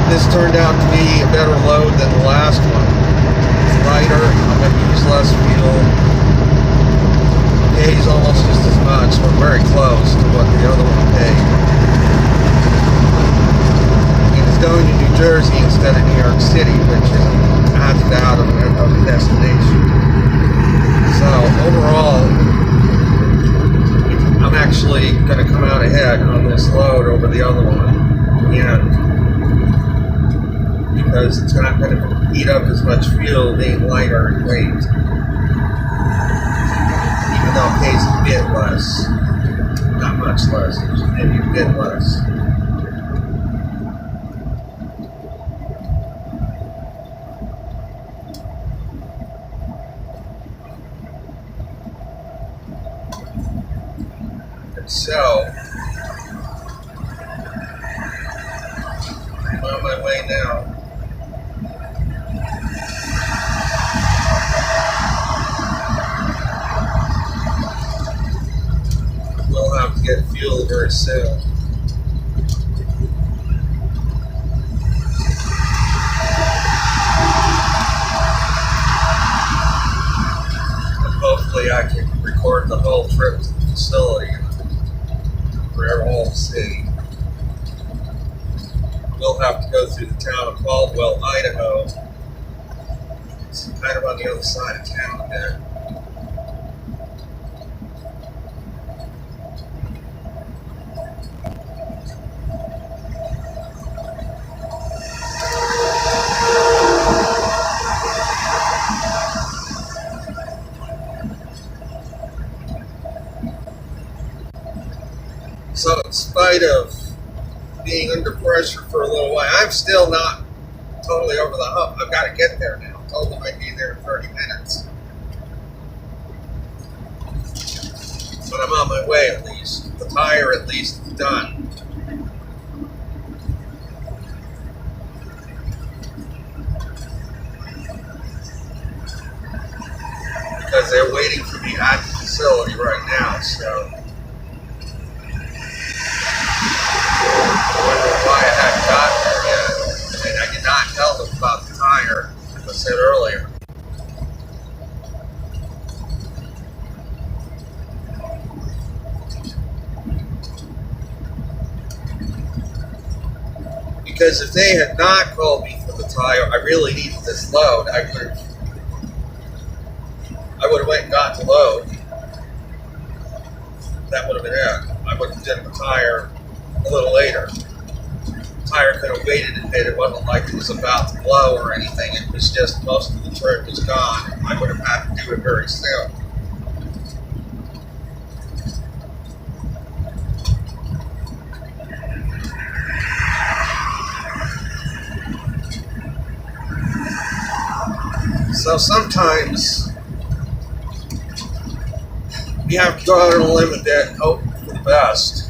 This turned out to be a better load than the last one. It's lighter, I'm going to use less fuel. Pays almost just as much. We're very close to what the other one paid. And it's going to New Jersey instead of New York City, which is added out of the destination. So overall, I'm actually going to come out ahead on this load over the other one. And because it's not going to eat up as much fuel being lighter in weight. Even though it pays a bit less. Not much less, maybe a bit less. And so, I'm on my way now. We'll have to get fuel very soon. And hopefully I can record the whole trip to the facility for all to see. We'll have to go through the town of Caldwell, Idaho. It's kind of on the other side of town a bit. So in spite of being under pressure for a little while, I'm still not totally over the hump. I've got to get there now. I told them I'd be there in 30 minutes. But I'm on my way at least. The tire at least is done. Because they're waiting for me at the facility right now, so why I hadn't gotten there yet, and I did not tell them about the tire, as I said earlier. Because if they had not called me for the tire, I really needed this load. I would have went and got the load. That would have been it. I would have done the tire a little later. Tire could have waited a bit. It wasn't like it was about to blow or anything. It was just most of the trip was gone. I would have had to do it very soon. So sometimes you have to go out on a limb and hope for the best.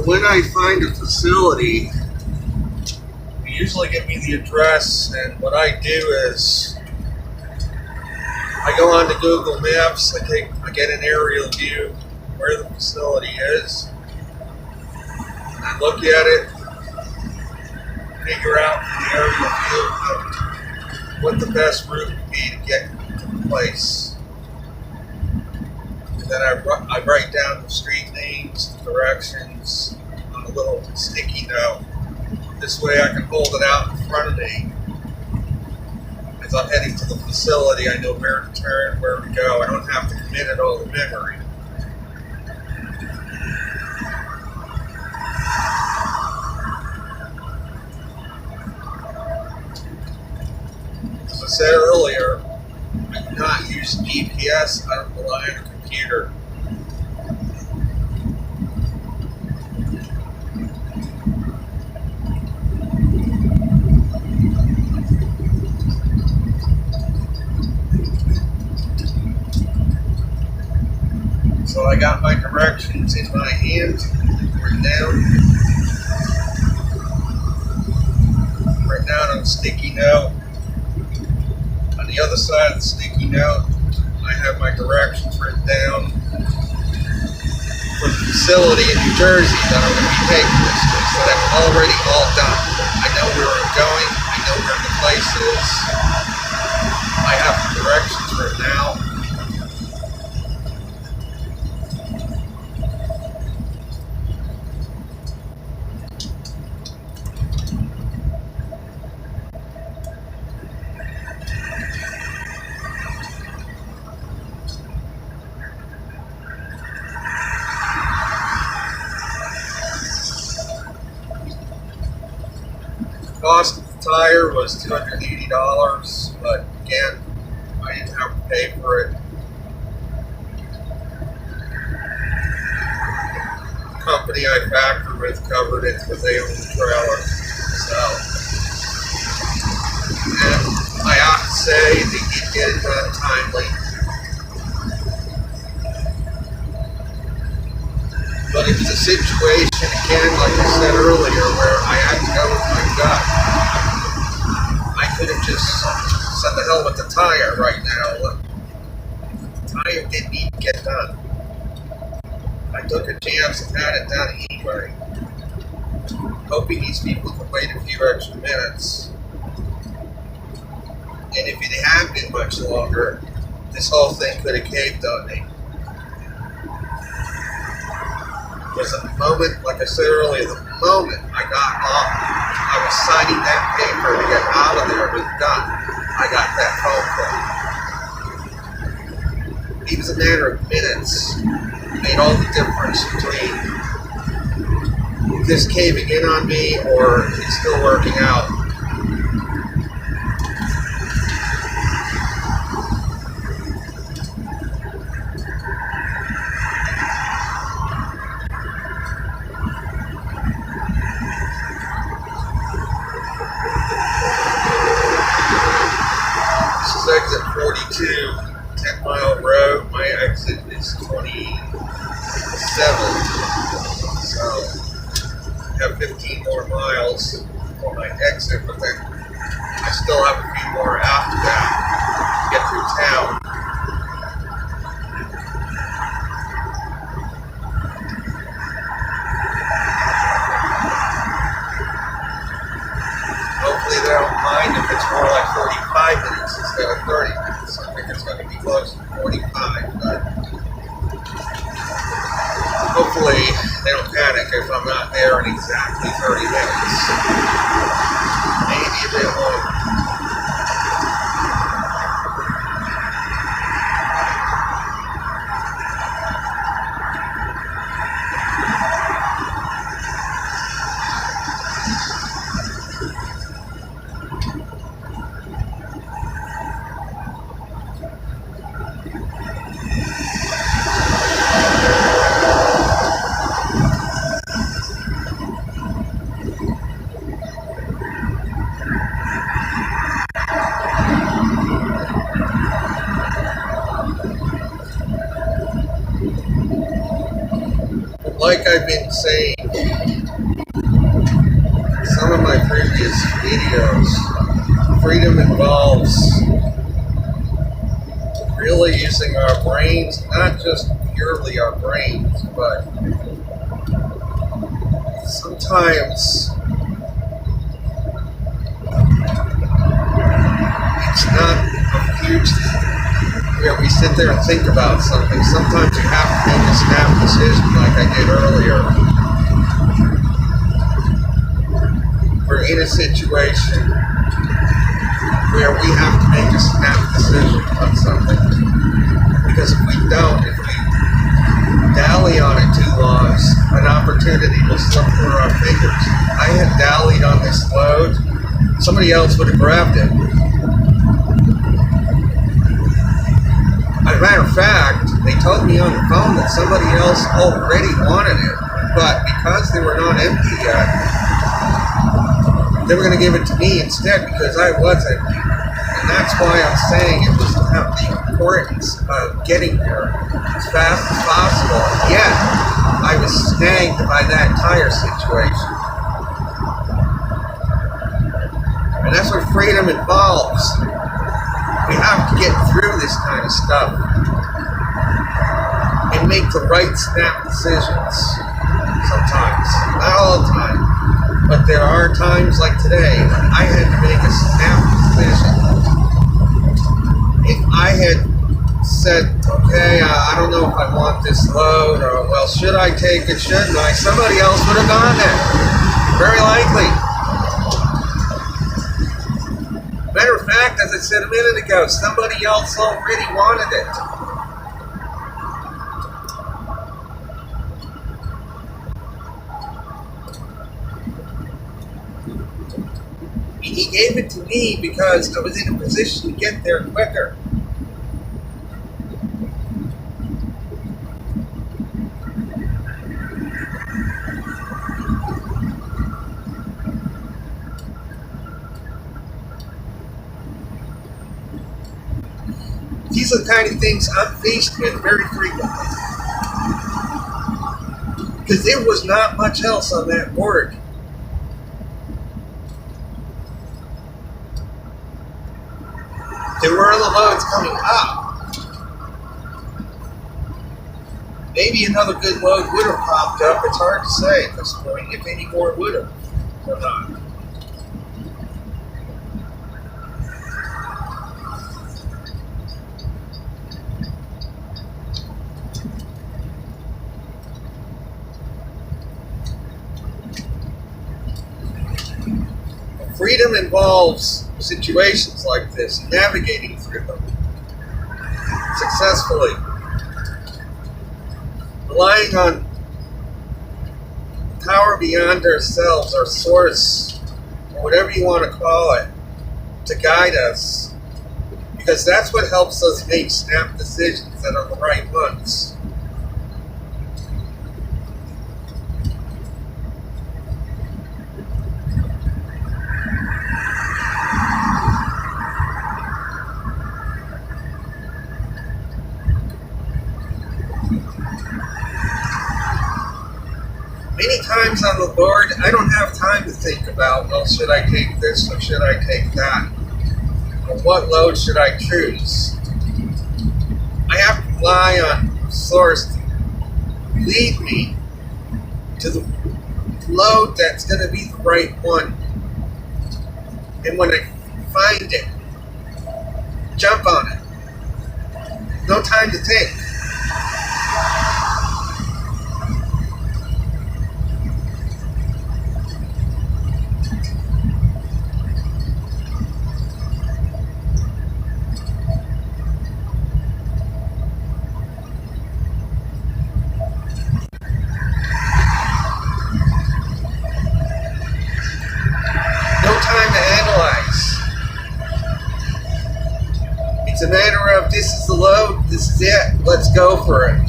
When I find a facility, they usually give me the address, and what I do is I go onto Google Maps, I get an aerial view where the facility is, and I look at it, figure out from the aerial view what the best route would be to get to the place. And then I write down the street names, the directions, on a little sticky note. This way I can hold it out in front of me. As I'm heading to the facility, I know where to turn, where to go. I don't have to commit it all to memory. As I said earlier, I do not use GPS. I don't rely on a computer. I got my directions in my hand, written down on a sticky note. On the other side of the sticky note, I have my directions written down for the facility in New Jersey that I'm going to be taking this to. So that's already all done. I know where I'm going. I know where the place is. I have the directions written out. The cost of the tire was $280, but again, I didn't have to pay for it. The company I factored with covered it because they own the trailer. So, and I have to say, they did get it done timely. But it was a situation, again, like I said earlier, where I had to go with my gut. I could have just said the hell with the tire right now. The tire didn't even get done. I took a chance and had it done anyway. Hoping these people could wait a few extra minutes. And if it had been much longer, this whole thing could have caved on me. Because at the moment, like I said earlier, the moment I got off, I was signing that paper to get out of there, it was done. I got that phone call. It was a matter of minutes. It made all the difference between this caving in on me or it still working out. Exit 42, 10-mile road. My exit is 27, so I have 15 more miles for my exit, but then I still have a few more after that to get through town. Hopefully they don't mind if it's more like 45 minutes instead of 30 minutes. I think it's going to be close to 45, but hopefully they don't panic if I'm not there in exactly 30 minutes. Maybe a bit longer. Like I've been saying in some of my previous videos, freedom involves really using our brains, not just purely our brains, but sometimes it's not a huge where we sit there and think about something. Sometimes you have to make a snap decision like I did earlier. We're in a situation where we have to make a snap decision on something. Because if we don't, if we dally on it too long, an opportunity will slip through our fingers. I had dallied on this load, somebody else would have grabbed it. As a matter of fact, they told me on the phone that somebody else already wanted it, but because they were not empty yet, They were going to give it to me instead because I was empty. And that's why I'm saying it was about the importance of getting there as fast as possible. Yet, I was snagged by that tire situation. And that's what freedom involves. We have to get through this kind of stuff and make the right snap decisions. Sometimes. Not all the time. But there are times like today when I had to make a snap decision. If I had said, okay, I don't know if I want this load, or, well, should I take it, shouldn't I? Somebody else would have gone there. Very likely. Matter of fact, as I said a minute ago, somebody else already wanted it. He gave it to me because I was in a position to get there quicker. These are the kind of things I'm faced with very frequently. Because there was not much else on that board. There were other loads coming up. Maybe another good load would have popped up. It's hard to say at this point if any more would have or not. Freedom involves situations like this, navigating through them successfully, relying on power beyond ourselves, our source, or whatever you want to call it, to guide us, because that's what helps us make snap decisions that are the right ones. Many times on the board, I don't have time to think about, well, should I take this or should I take that? Or what load should I choose? I have to rely on source to lead me to the load that's going to be the right one. And when I find it, jump on it. No time to think. It's a matter of, this is the load, this is it, let's go for it.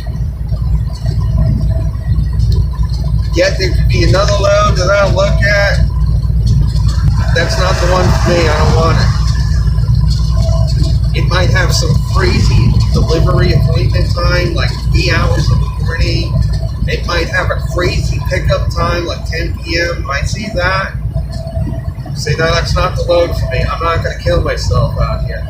Yet there could be another load that I'll look at. That's not the one for me, I don't want it. It might have some crazy delivery appointment time, like 3 hours in the morning. It might have a crazy pickup time, like 10 p.m. I see that. Say, no, that's not the load for me. I'm not going to kill myself out here.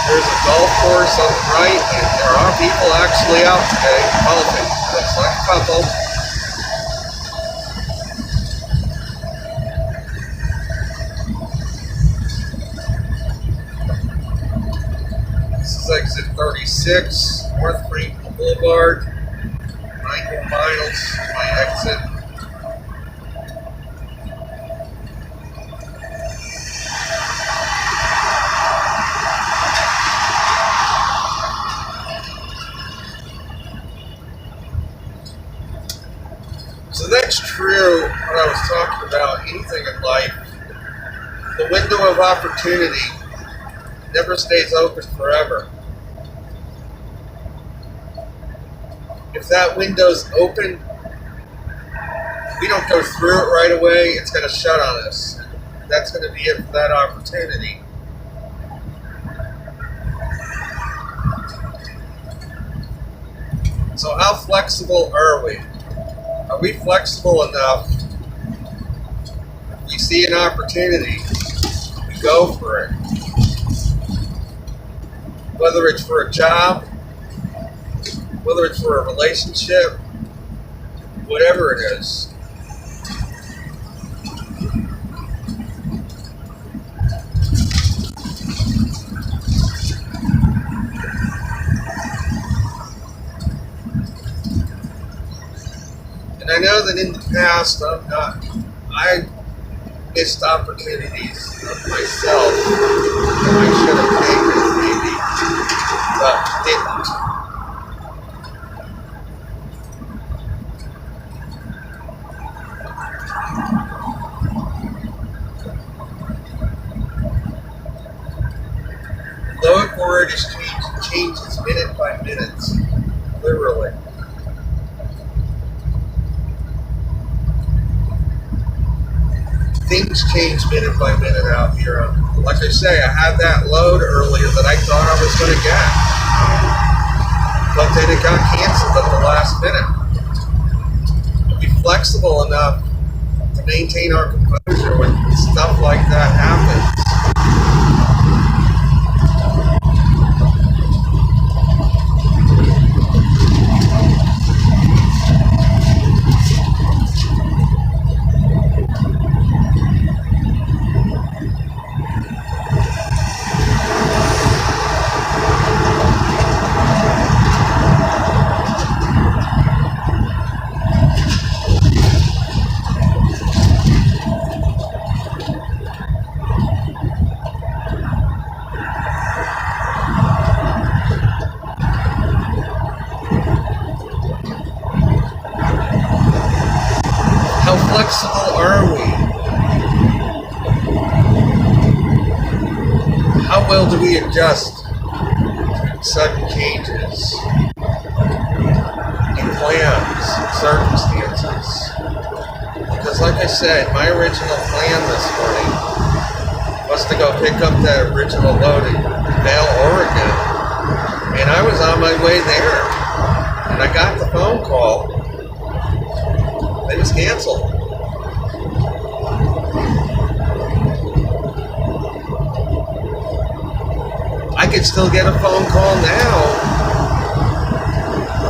There's a golf course on the right, and there are people actually out today golfing. Looks like a couple. This is exit 36, North Franklin Boulevard. 9 more miles to my exit. So that's true what I was talking about. Anything life, the window of opportunity never stays open forever. If that window's open, we don't go through it right away, it's going to shut on us. That's going to be it for that opportunity. So how flexible are we? Are we flexible enough? If we see an opportunity, we go for it. Whether it's for a job, whether it's for a relationship, whatever it is. And I know that in the past, I missed opportunities of myself that I should have taken, maybe, but didn't. Though word is changes minute by minute, literally. Things change minute by minute out here. Like I say, I had that load earlier that I thought I was going to get. But then it got canceled at the last minute. Be flexible enough to maintain our composure when stuff like that happens. How flexible are we? How well do we adjust to sudden changes in plans, circumstances? Because like I said, my original plan this morning was to go pick up that original load in Vail, Oregon. And I was on my way there. And I got the phone call. It was canceled. I could still get a phone call now.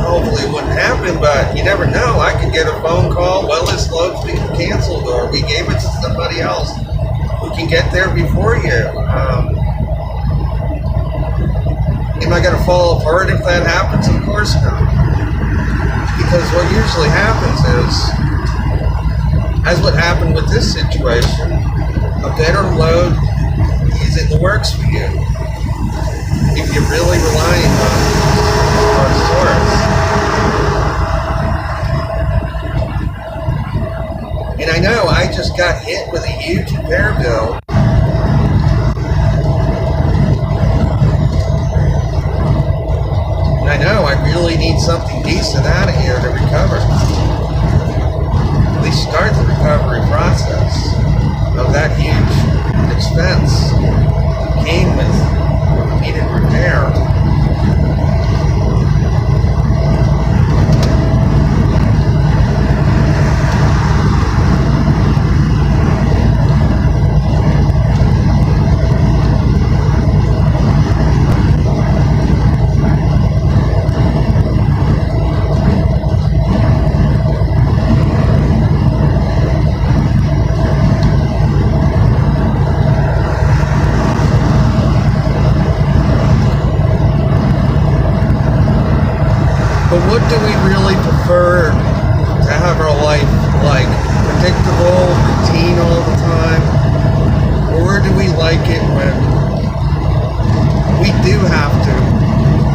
Hopefully it wouldn't happen, but you never know. I could get a phone call, well, this load's being canceled, or we gave it to somebody else who can get there before you. Am I going to fall apart if that happens? Of course not. Because what usually happens is, as what happened with this situation, a better load is in the works for you. If you're really relying on our source. And I know I just got hit with a huge repair bill. And I know I really need something decent out of here to recover. At least start the recovery process of that huge expense came with needed repair. But what do we really prefer to have our life like? Predictable, routine all the time? Or do we like it when we do have to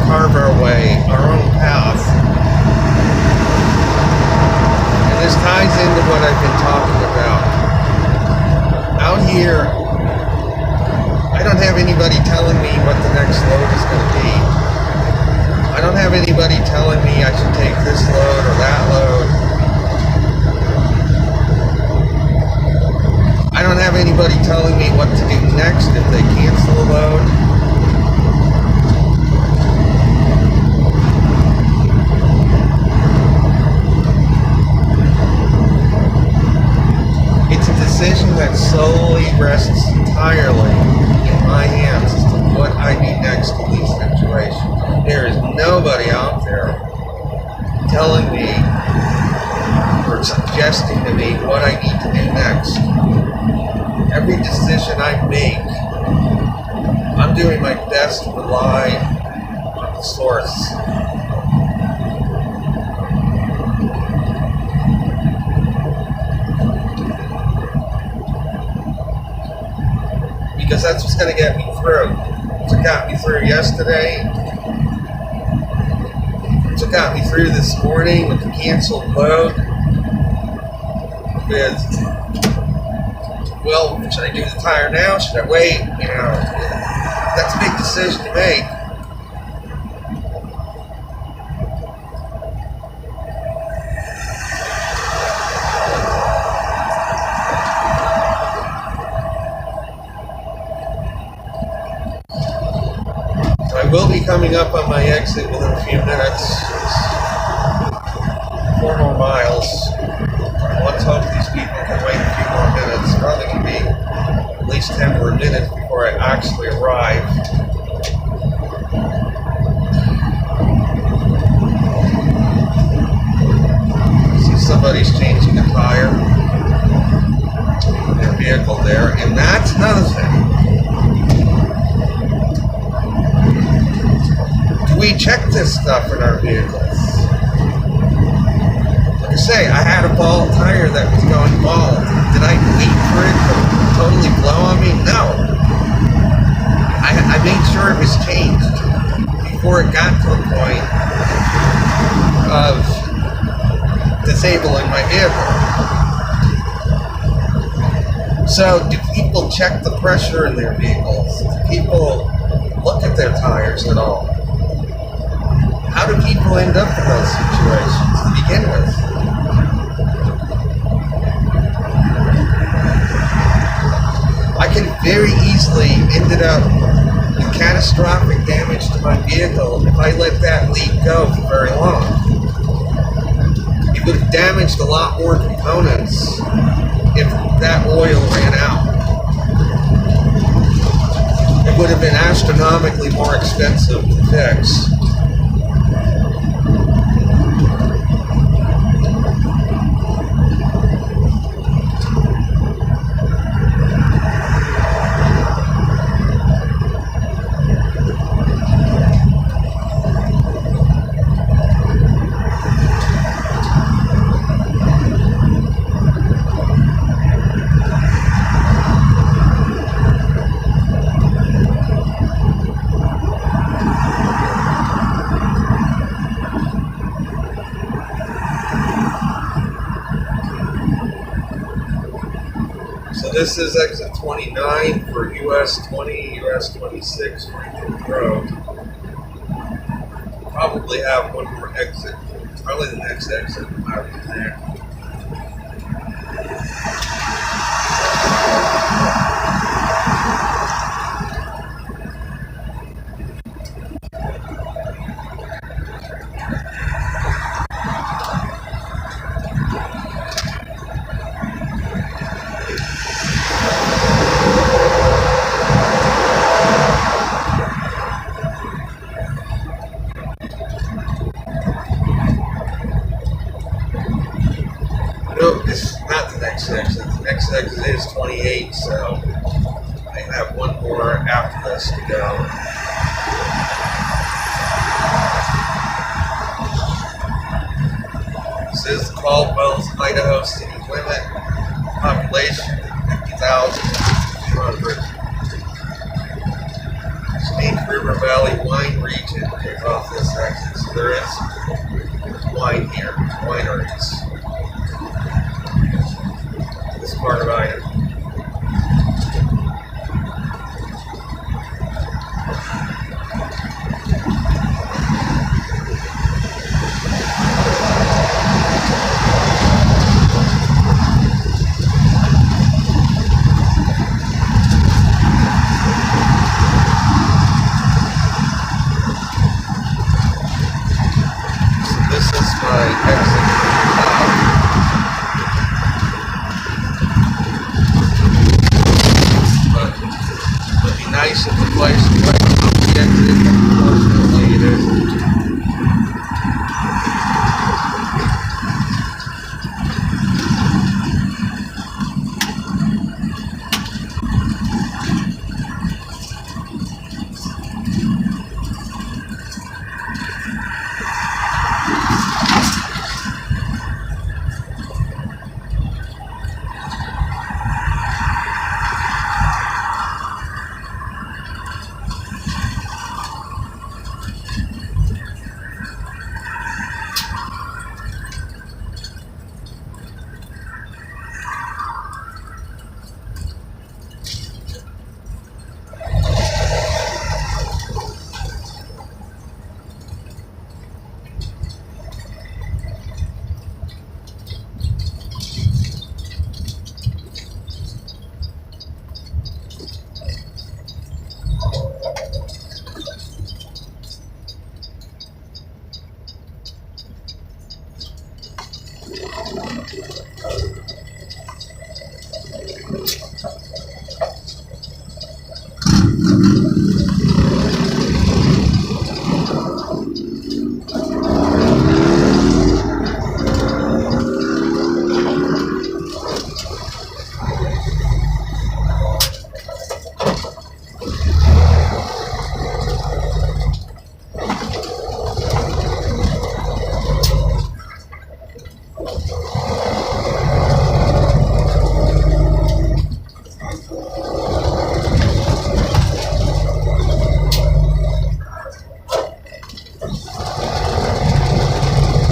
carve our way, our own path? And this ties into what I've been talking about. here, I don't have anybody telling me what the next load is going to be. I don't have anybody telling me I should take this load or that load. I don't have anybody telling me what to do next if they cancel a load. It's a decision that solely rests entirely in my hands as to what I do next in these situations. There is nobody out there telling me or suggesting to me what I need to do next. Every decision I make, I'm doing my best to rely on the source. Because that's what's going to get me through. It's what got me through yesterday. It's what got me through this morning with the canceled load. With, well, should I do the tire now? Should I wait? You know, that's a big decision to make. I will be coming up on my exit within a few minutes. 4 more miles. Let's hope these people can wait a few more minutes. Probably going to be at least 10 more minutes before I actually arrive. See, somebody's changing a tire in their vehicle there, and that's another thing. We check this stuff in our vehicles. Like I say, I had a bald tire that was going bald. Did I wait for it to totally blow on me? No. I made sure it was changed before it got to the point of disabling my vehicle. So, do people check the pressure in their vehicles? Do people look at their tires at all? How do people end up in those situations to begin with? I can very easily end up with catastrophic damage to my vehicle if I let that leak go for very long. It would have damaged a lot more components if that oil ran out. It would have been astronomically more expensive to fix. So this is exit 29 for US 20, US 26 Franklin Road. Probably have one more exit. Probably the next exit out of there. Nope, this is not the next exit. The next exit is 28, so I have one more after this to go. This is Caldwell's Idaho city limit. Population 50,200. Snake River Valley wine region is off this exit, so there is wine here, wineries. This part of Idaho. nice and light up the exit. Unfortunately, it isn't.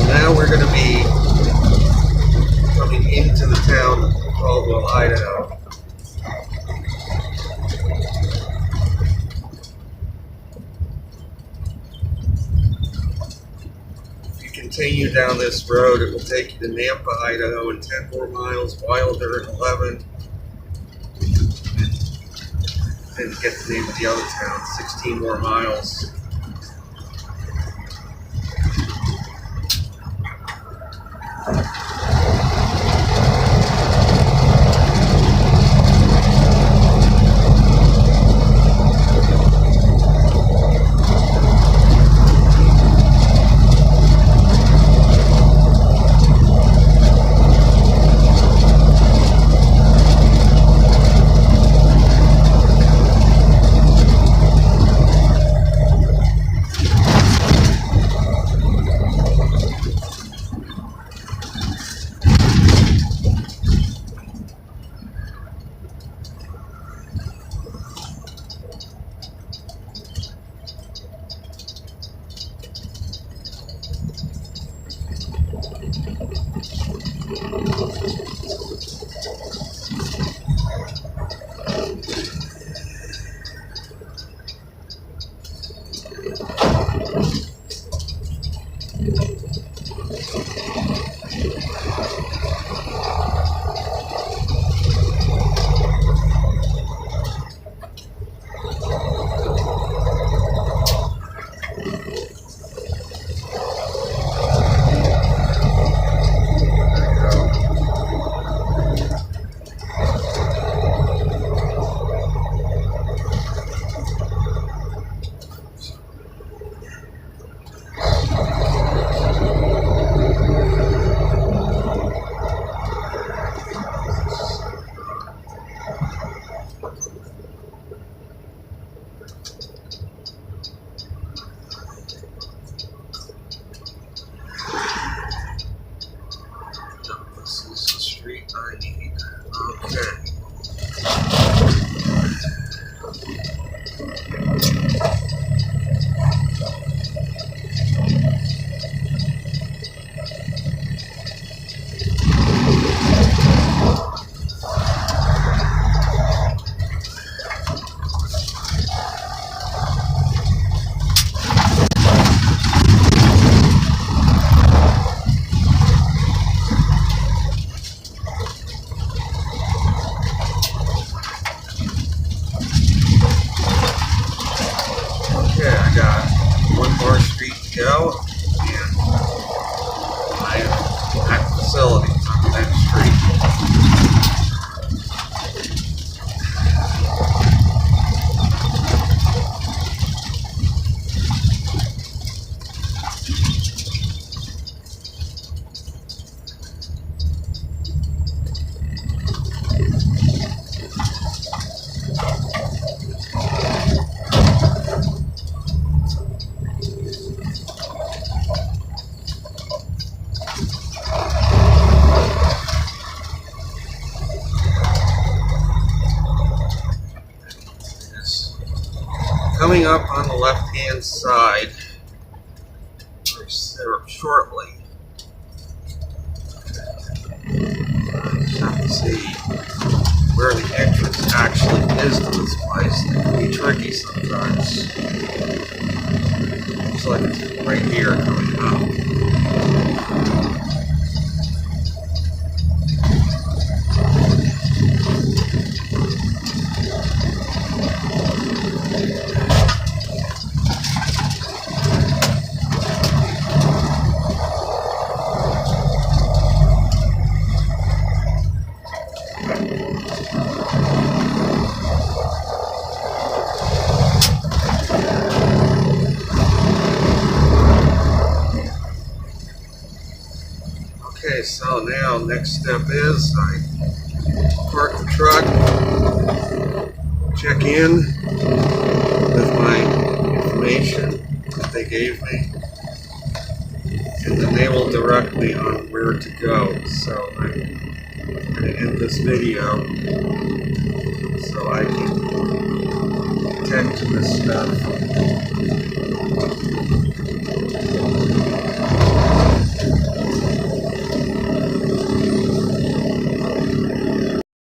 Now we're going to be coming into the town of Caldwell, Idaho. If you continue down this road, it will take you to Nampa, Idaho, and 10 more miles, Wilder at 11, and get the name of the other town, 16 more miles. This is the street I need. Okay. I got one more street to go, and I am at the facilities on the next street. Coming up on the left-hand side shortly. Just have to see where the entrance actually is to this place. It can be tricky sometimes. Looks like it's right here coming up. Okay, so now next step is I park the truck, check in with my information that they gave me, and then they will direct me on where to go. So I'm going to end this video so I can attend to this stuff.